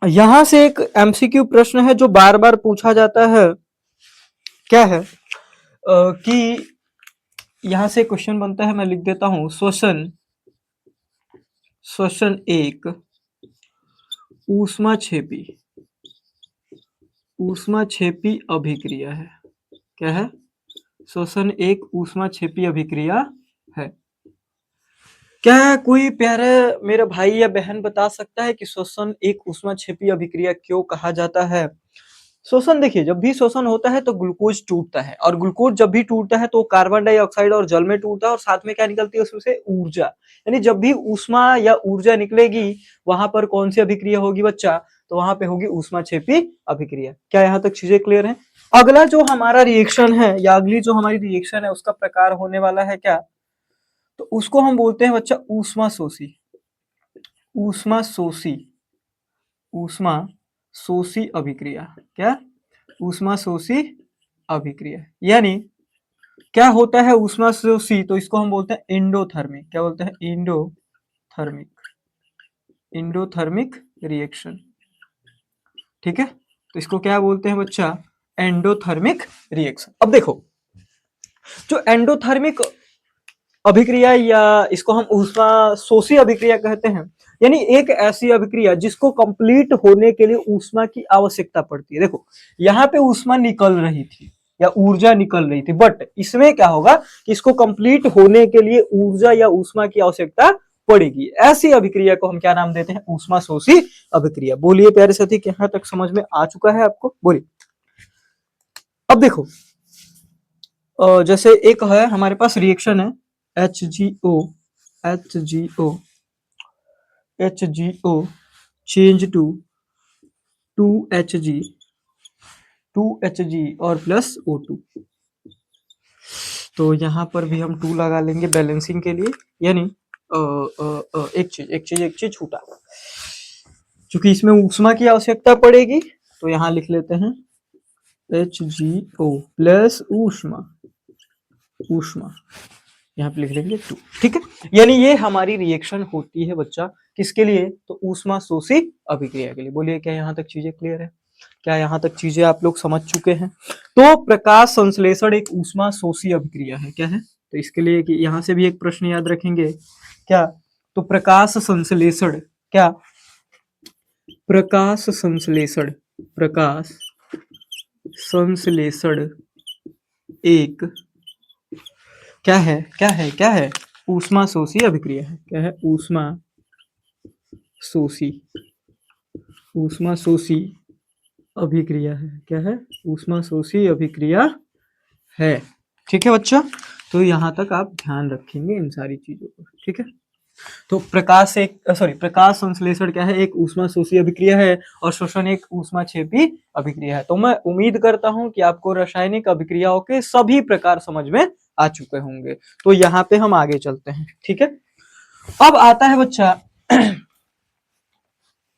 यहां से एक एमसीक्यू प्रश्न है जो बार बार पूछा जाता है, क्या है कि यहां से क्वेश्चन बनता है, मैं लिख देता हूं, श्वसन श्वसन एक ऊष्माक्षेपी ऊष्माक्षेपी अभिक्रिया है। क्या है? श्वसन एक ऊष्माक्षेपी अभिक्रिया है। क्या कोई प्यारा मेरा भाई या बहन बता सकता है कि श्वसन एक ऊष्माक्षेपी अभिक्रिया क्यों कहा जाता है? श्वसन देखिए, जब भी श्वसन होता है तो ग्लूकोज टूटता है, और ग्लूकोज जब भी टूटता है तो कार्बन डाइऑक्साइड और जल में टूटता है, और साथ में क्या निकलती है उसमें से? ऊर्जा। यानी जब भी ऊष्मा या ऊर्जा निकलेगी, वहां पर कौन सी अभिक्रिया होगी बच्चा? तो वहां पे होगी ऊष्माक्षेपी अभिक्रिया। क्या यहाँ तक चीजें क्लियर है? अगला जो हमारा रिएक्शन है, या अगली जो हमारी रिएक्शन है, उसका प्रकार होने वाला है क्या? तो उसको हम बोलते हैं बच्चा ऊष्मा शोषी ऊष्मा शोषी ऊष्मा शोषी अभिक्रिया। क्या? ऊष्मा शोषी अभिक्रिया। यानी क्या होता है ऊष्मा शोषी? तो इसको हम बोलते हैं एंडोथर्मिक। क्या बोलते हैं? Endothermic endothermic reaction. ठीक है, तो इसको क्या बोलते हैं बच्चा? Endothermic reaction. अब देखो, जो एंडोथर्मिक अभिक्रिया, या इसको हम ऊष्मा शोषी अभिक्रिया कहते हैं, यानी एक ऐसी अभिक्रिया जिसको कंप्लीट होने के लिए ऊष्मा की आवश्यकता पड़ती है। देखो, यहाँ पे ऊष्मा निकल रही थी या ऊर्जा निकल रही थी, बट इसमें क्या होगा कि इसको कंप्लीट होने के लिए ऊर्जा या ऊष्मा की आवश्यकता पड़ेगी। ऐसी अभिक्रिया को हम क्या नाम देते हैं? ऊष्मा शोषी अभिक्रिया। बोलिए प्यारे साथी, यहाँ तक समझ में आ चुका है आपको? बोलिए। अब देखो, जैसे एक है हमारे पास रिएक्शन है HgO HgO HgO change to 2Hg 2Hg और प्लस O2। तो यहाँ पर भी हम 2 लगा लेंगे बैलेंसिंग के लिए, यानी एक चीज छूटा, क्योंकि इसमें ऊष्मा की आवश्यकता पड़ेगी, तो यहाँ लिख लेते हैं HgO प्लस ऊष्मा ऊष्मा यहाँ पे लिख लेंगे 2। ठीक है, यानी ये हमारी रिएक्शन होती है बच्चा किसके लिए? तो ऊष्मा शोषी अभिक्रिया के लिए। बोलिए, क्या यहाँ तक चीजें क्लियर है? क्या यहाँ तक चीजें आप लोग समझ चुके हैं? तो प्रकाश संश्लेषण एक ऊष्मा शोषी अभिक्रिया है। क्या है? तो इसके लिए कि यहाँ से भी एक प्रश्न याद रखेंगे। क्या? तो प्रकाश संश्लेषण, क्या? प्रकाश संश्लेषण एक क्या है? ऊष्मा शोषी अभिक्रिया है। क्या है? शोषी ऊष्मा शोषी अभिक्रिया है। क्या है? ऊष्मा शोषी अभिक्रिया है। ठीक है बच्चा, तो यहाँ तक आप ध्यान रखेंगे इन सारी चीजों को। ठीक है, तो प्रकाश संश्लेषण क्या है? एक ऊष्मा शोषी अभिक्रिया है, और शोषण एक ऊष्माक्षेपी अभिक्रिया है। तो मैं उम्मीद करता हूं कि आपको रासायनिक अभिक्रियाओं के सभी प्रकार समझ में आ चुके होंगे। तो यहाँ पे हम आगे चलते हैं। ठीक है, अब आता है बच्चा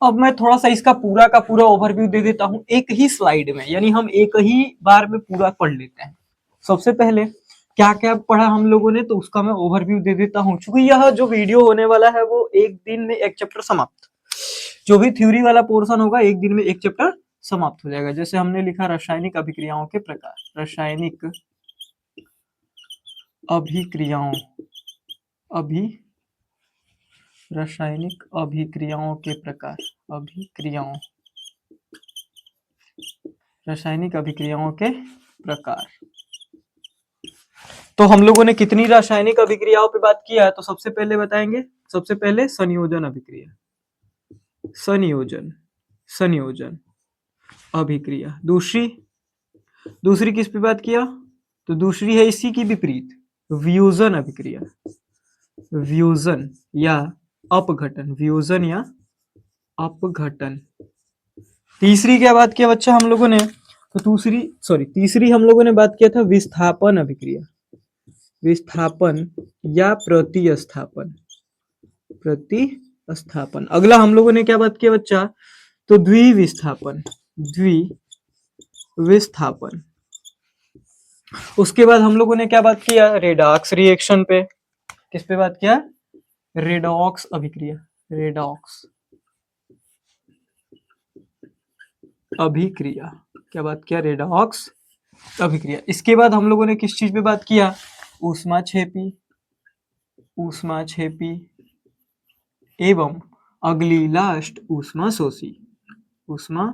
अब मैं थोड़ा सा इसका पूरा का पूरा ओवरव्यू दे देता हूं एक ही स्लाइड में, यानी हम एक ही बार में पूरा पढ़ लेते हैं। सबसे पहले क्या क्या पढ़ा हम लोगों ने, तो उसका मैं ओवरव्यू दे देता हूं, क्योंकि यह जो वीडियो होने वाला है वो एक दिन में एक चैप्टर समाप्त। जो भी थ्योरी वाला पोर्शन होगा एक दिन में एक चैप्टर समाप्त हो जाएगा। जैसे हमने लिखा रासायनिक अभिक्रियाओं के प्रकार, अभिक्रियाओं अभी रासायनिक अभिक्रियाओं के प्रकार, रासायनिक अभिक्रियाओं के प्रकार। तो हम लोगों ने कितनी रासायनिक अभिक्रियाओं पे बात किया है? तो सबसे पहले बताएंगे, सबसे पहले संयोजन अभिक्रिया, संयोजन अभिक्रिया। दूसरी किस पे बात किया? तो दूसरी है इसी की विपरीत, वियोजन अभिक्रिया, वियोजन या अपघटन, वियोजन या अपघटन। तीसरी क्या बात किया बच्चा हम लोगों ने? तो तीसरी हम लोगों ने बात किया था विस्थापन अभिक्रिया, विस्थापन या प्रतिस्थापन। अगला हम लोगों ने क्या बात किया बच्चा? तो द्विविस्थापन। उसके बाद हम लोगों ने क्या बात किया? रेडॉक्स रिएक्शन पे। किस पे बात किया? रेडॉक्स अभिक्रिया, अभिक्रिया। क्या बात किया? रेडॉक्स अभिक्रिया। इसके बाद हम लोगों ने किस चीज पे बात किया? ऊष्माक्षेपी, ऊष्माक्षेपी एवं अगली लास्ट ऊष्माशोषी, ऊष्मा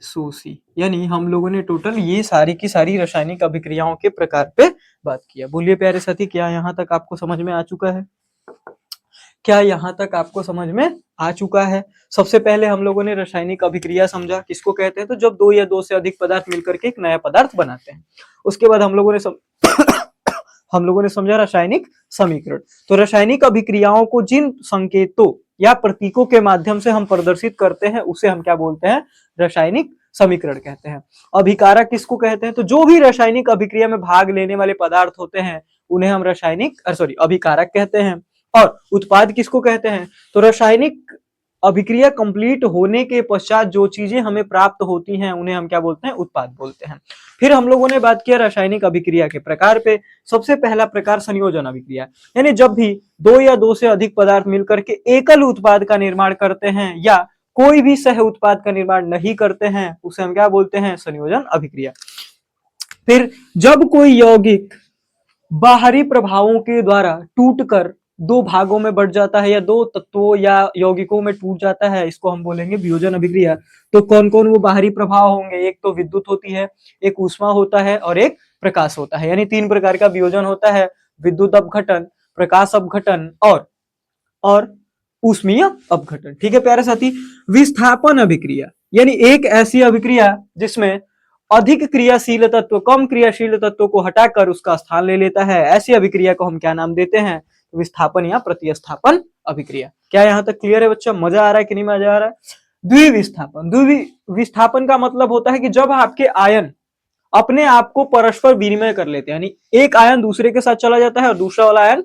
शोषी। यानी हम लोगों ने टोटल ये सारी की सारी रासायनिक अभिक्रियाओं के प्रकार पे बात किया। बोलिए प्यारे साथी, क्या यहाँ तक आपको समझ में आ चुका है? क्या यहाँ तक आपको समझ में आ चुका है? सबसे पहले हम लोगों ने रासायनिक अभिक्रिया समझा, किसको कहते हैं? तो जब दो या दो से अधिक पदार्थ मिलकर के एक नया पदार्थ बनाते हैं। उसके बाद हम लोगों ने हम लोगों ने समझा रासायनिक समीकरण। तो रासायनिक अभिक्रियाओं को जिन संकेतों या प्रतीकों के माध्यम से हम प्रदर्शित करते हैं उसे हम क्या बोलते हैं? रासायनिक समीकरण कहते हैं। अभिकारक किसको कहते हैं? तो जो भी रासायनिक अभिक्रिया में भाग लेने वाले पदार्थ होते हैं उन्हें हम अभिकारक कहते हैं। और उत्पाद किसको कहते हैं? तो रासायनिक अभिक्रिया कंप्लीट होने के पश्चात जो चीजें हमें प्राप्त होती हैं उन्हें हम क्या बोलते हैं? उत्पाद बोलते हैं। फिर हम लोगों ने बात किया रासायनिक अभिक्रिया के प्रकार पे। सबसे पहला प्रकार संयोजन अभिक्रिया, यानी जब भी दो या दो से अधिक पदार्थ मिलकर के एकल उत्पाद का निर्माण करते हैं या कोई भी सह उत्पाद का निर्माण नहीं करते हैं उसे हम क्या बोलते हैं? संयोजन अभिक्रिया। फिर जब कोई यौगिक बाहरी प्रभावों के द्वारा टूटकर दो भागों में बढ़ जाता है या दो तत्वों या यौगिकों में टूट जाता है, इसको हम बोलेंगे वियोजन अभिक्रिया। तो कौन कौन वो बाहरी प्रभाव होंगे? एक तो विद्युत होती है, एक ऊष्मा होता है और एक प्रकाश होता है। यानी तीन प्रकार का वियोजन होता है: विद्युत अपघटन, प्रकाश अपघटन और ऊष्मीय अपघटन। ठीक है प्यारे साथी। विस्थापन अभिक्रिया, यानी एक ऐसी अभिक्रिया जिसमें अधिक क्रियाशील तत्व कम क्रियाशील तत्व को हटाकर उसका स्थान ले लेता है, ऐसी अभिक्रिया को हम क्या नाम देते हैं? विस्थापन या प्रतिस्थापन अभिक्रिया। क्या यहाँ तक क्लियर है बच्चा? मजा आ रहा है कि नहीं मजा आ रहा है? द्विविस्थापन, द्विविस्थापन का मतलब होता है कि जब आपके आयन अपने आप को परस्पर विनिमय कर लेते हैं, यानी एक आयन दूसरे के साथ चला जाता है और दूसरा वाला आयन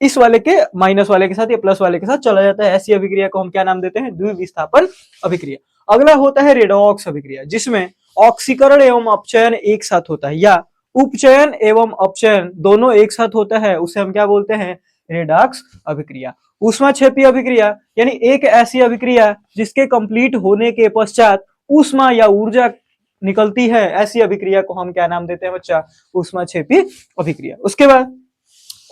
इस वाले के माइनस वाले के साथ या प्लस वाले के साथ चला जाता है, ऐसी अभिक्रिया को हम क्या नाम देते हैं? द्विविस्थापन अभिक्रिया। अगला होता है रेडॉक्स अभिक्रिया, जिसमें ऑक्सीकरण एवं अपचयन एक साथ होता है या उपचयन एवं अपचयन दोनों एक साथ होता है, उसे हम क्या बोलते हैं? रेडॉक्स अभिक्रिया। ऊष्माक्षेपी अभिक्रिया, यानी एक ऐसी अभिक्रिया जिसके कंप्लीट होने के पश्चात ऊष्मा या ऊर्जा निकलती है, ऐसी अभिक्रिया को हम क्या नाम देते हैं बच्चा? ऊष्माक्षेपी अभिक्रिया। उसके बाद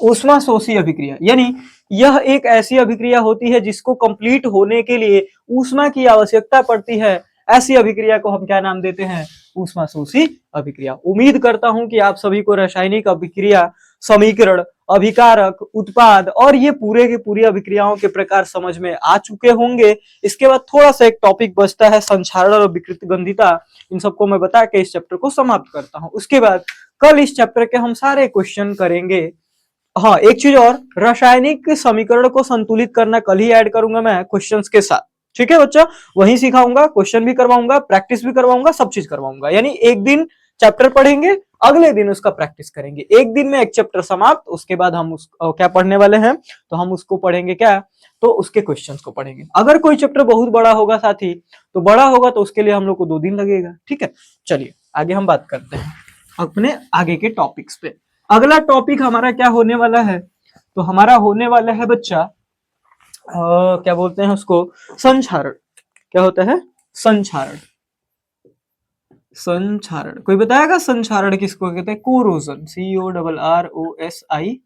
ऊष्माशोषी अभिक्रिया, यानी यह एक ऐसी अभिक्रिया होती है जिसको कंप्लीट होने के लिए ऊष्मा की आवश्यकता पड़ती है, ऐसी अभिक्रिया को हम क्या नाम देते हैं? ऊष्माशोषी अभिक्रिया। उम्मीद करता हूं कि आप सभी को रासायनिक अभिक्रिया, समीकरण, अभिकारक, उत्पाद और ये पूरे के पूरी अभिक्रियाओं के प्रकार समझ में आ चुके होंगे। इसके बाद थोड़ा सा एक टॉपिक बचता है, संक्षारण और विकृत गंधिता। इन सबको मैं बता के इस चैप्टर को समाप्त करता हूं। उसके बाद कल इस चैप्टर के हम सारे क्वेश्चन करेंगे। हाँ, एक चीज और, रासायनिक समीकरण को संतुलित करना कल ही ऐड करूंगा मैं क्वेश्चंस के साथ। ठीक है बच्चा, वही सिखाऊंगा, क्वेश्चन भी करवाऊंगा, प्रैक्टिस भी करवाऊंगा, सब चीज करवाऊंगा। यानी एक दिन चैप्टर पढ़ेंगे, अगले दिन उसका प्रैक्टिस करेंगे। एक दिन में एक चैप्टर समाप्त, उसके बाद हम क्या पढ़ने वाले हैं? तो हम उसको पढ़ेंगे क्या? तो उसके क्वेश्चंस को पढ़ेंगे। अगर कोई चैप्टर बहुत बड़ा होगा साथी, तो बड़ा होगा तो उसके लिए हम लोग को 2 दिन लगेगा। ठीक है, चलिए आगे हम बात करते हैं अपने आगे के टॉपिक्स पे। अगला टॉपिक हमारा क्या होने वाला है? तो हमारा होने वाला है बच्चा क्या बोलते हैं उसको? संक्षारण। क्या होता है? संक्षारण। संक्षारण कोई बताएगा संक्षारण किसको कहते हैं? Corrosion, CORROSION।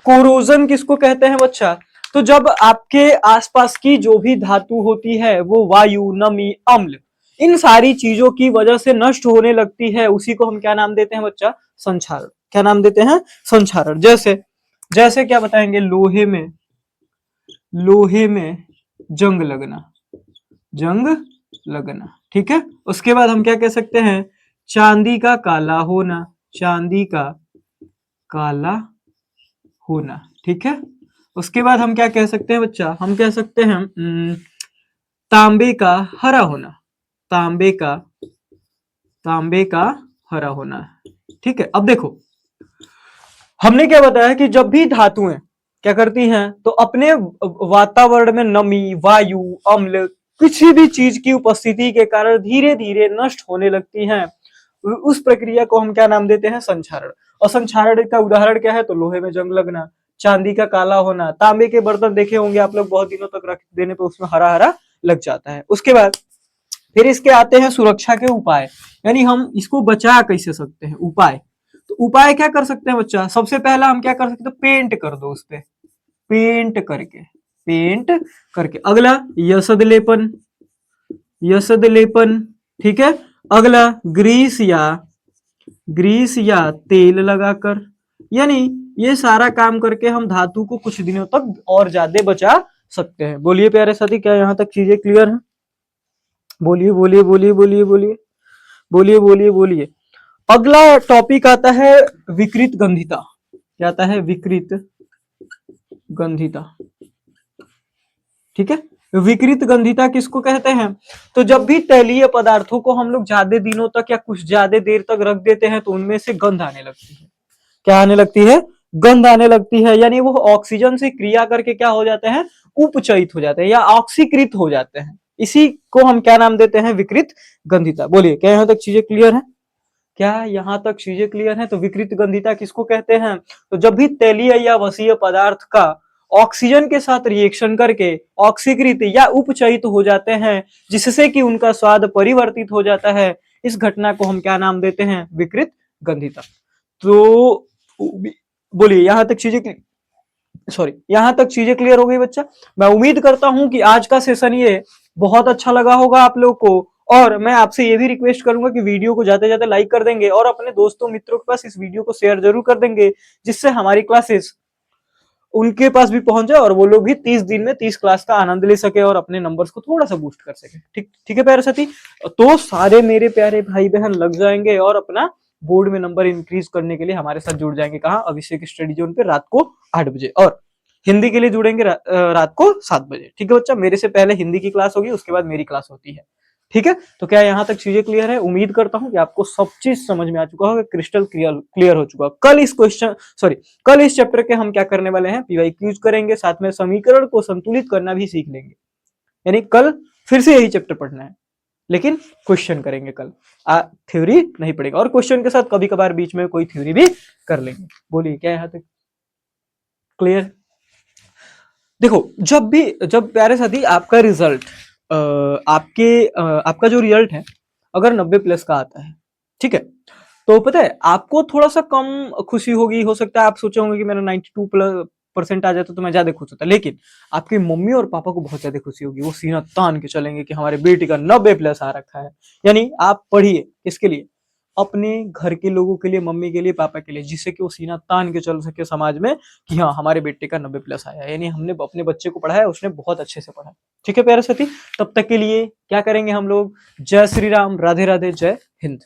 कोरोजन किसको कहते हैं बच्चा? तो जब आपके आसपास की जो भी धातु होती है वो वायु, नमी, अम्ल, इन सारी चीजों की वजह से नष्ट होने लगती है, उसी को हम क्या नाम देते हैं बच्चा? संक्षारण। क्या नाम देते हैं? संक्षारण। जैसे क्या बताएंगे? लोहे में जंग लगना। ठीक है। उसके बाद हम क्या कह सकते हैं? चांदी का काला होना, चांदी का काला होना। ठीक है। उसके बाद हम क्या कह सकते हैं बच्चा? हम कह सकते हैं तांबे का हरा होना, तांबे का हरा होना। ठीक है। अब देखो, हमने क्या बताया कि जब भी धातुएं क्या करती हैं तो अपने वातावरण में नमी, वायु, अम्ल, किसी भी चीज की उपस्थिति के कारण धीरे धीरे नष्ट होने लगती हैं। उस प्रक्रिया को हम क्या नाम देते हैं? संक्षारण। और संक्षारण का उदाहरण क्या है? तो लोहे में जंग लगना, चांदी का काला होना, तांबे के बर्तन देखे होंगे आप लोग बहुत दिनों तक रख देने पे उसमें हरा हरा लग जाता है। उसके बाद फिर इसके आते हैं सुरक्षा के उपाय, यानी हम इसको बचा कैसे सकते हैं। उपाय, तो उपाय क्या कर सकते हैं बच्चा, सबसे पहला हम क्या कर सकते हैं, पेंट कर दो उस पे, पेंट करके, पेंट करके। अगला यशद लेपन, यशद लेपन, ठीक है। अगला ग्रीस या तेल लगाकर, यानी ये सारा काम करके हम धातु को कुछ दिनों तक और ज्यादा बचा सकते हैं। बोलिए प्यारे साथी, क्या यहाँ तक चीजें क्लियर हैं? बोलिए बोलिए बोलिए बोलिए बोलिए बोलिए बोलिए बोलिए। अगला टॉपिक आता है विकृत गंधिता। क्या आता है? विकृत गंधिता, ठीक है। विकृत गंधिता किसको कहते हैं? तो जब भी तैलीय पदार्थों को हम लोग ज्यादा दिनों तक या कुछ ज्यादा देर तक रख देते हैं तो उनमें से गंध आने लगती है। क्या आने लगती है? गंध आने लगती है, यानी वो ऑक्सीजन से क्रिया करके क्या हो जाते हैं, उपचयित हो जाते हैं या ऑक्सीकृत हो जाते हैं। इसी को हम क्या नाम देते हैं? विकृत गंधिता। बोलिए, क्या यहाँ तक चीजें क्लियर है? क्या यहाँ तक चीजें क्लियर है? तो विकृत गंधिता किसको कहते हैं? तो जब भी तैलीय या वसीय पदार्थ का ऑक्सीजन के साथ रिएक्शन करके ऑक्सीकृत या उपचयित हो जाते हैं, जिससे कि उनका स्वाद परिवर्तित हो जाता है, इस घटना को हम क्या नाम देते हैं? विकृत गंधिता। तो बोलिए, यहां तक चीजें यहां तक चीजें क्लियर हो गई बच्चा? मैं उम्मीद करता हूं कि आज का सेशन ये बहुत अच्छा लगा होगा आप लोग को, और मैं आपसे ये भी रिक्वेस्ट करूंगा कि वीडियो को ज्यादा से ज्यादा लाइक कर देंगे और अपने दोस्तों मित्रों के पास इस वीडियो को शेयर जरूर कर देंगे, जिससे हमारी क्लासेस उनके पास भी पहुंच जाए और वो लोग भी 30 दिन में 30 क्लास का आनंद ले सके और अपने नंबर्स को थोड़ा सा बूस्ट कर सके। ठीक ठीक है प्यारे साथी, तो सारे मेरे प्यारे भाई बहन लग जाएंगे और अपना बोर्ड में नंबर इंक्रीज करने के लिए हमारे साथ जुड़ जाएंगे। कहाँ? अभिषेक स्टडी जोन पे रात को 8 बजे, और हिंदी के लिए जुड़ेंगे रात को 7 बजे। ठीक है बच्चा, मेरे से पहले हिंदी की क्लास होगी, उसके बाद मेरी क्लास होती है। ठीक है, तो क्या यहाँ तक चीजें क्लियर है? उम्मीद करता हूँ कि आपको सब चीज समझ में आ चुका होगा, क्रिस्टल क्लियर हो चुका। कल इस चैप्टर के हम क्या करने वाले हैं? पीवाईक्यूज करेंगे, साथ में समीकरण को संतुलित करना भी सीख लेंगे। यानी कल फिर से यही चैप्टर पढ़ना है, लेकिन क्वेश्चन करेंगे कल, थ्योरी नहीं पड़ेगा, और क्वेश्चन के साथ कभी कभार बीच में कोई थ्योरी भी कर लेंगे। बोलिए, क्या यहाँ तक क्लियर? देखो, जब प्यारे साथी आपका रिजल्ट आपका जो रिजल्ट है अगर 90 प्लस का आता है, ठीक है, तो पता है आपको थोड़ा सा कम खुशी होगी। हो सकता है आप सोचे होंगे कि मेरा 92% आ जाता तो मैं ज्यादा खुश होता, लेकिन आपकी मम्मी और पापा को बहुत ज्यादा खुशी होगी। वो सीना तान के चलेंगे कि हमारे बेटी का 90 प्लस आ रखा है। यानी आप पढ़िए किसके लिए? अपने घर के लोगों के लिए, मम्मी के लिए, पापा के लिए, जिससे कि वो सीना तान के चल सके समाज में कि हाँ हमारे बेटे का 90 प्लस आया, यानी हमने अपने बच्चे को पढ़ाया, उसने बहुत अच्छे से पढ़ा। ठीक है प्यारे साथी, तब तक के लिए क्या करेंगे हम लोग? जय श्री राम, राधे राधे, जय हिंद।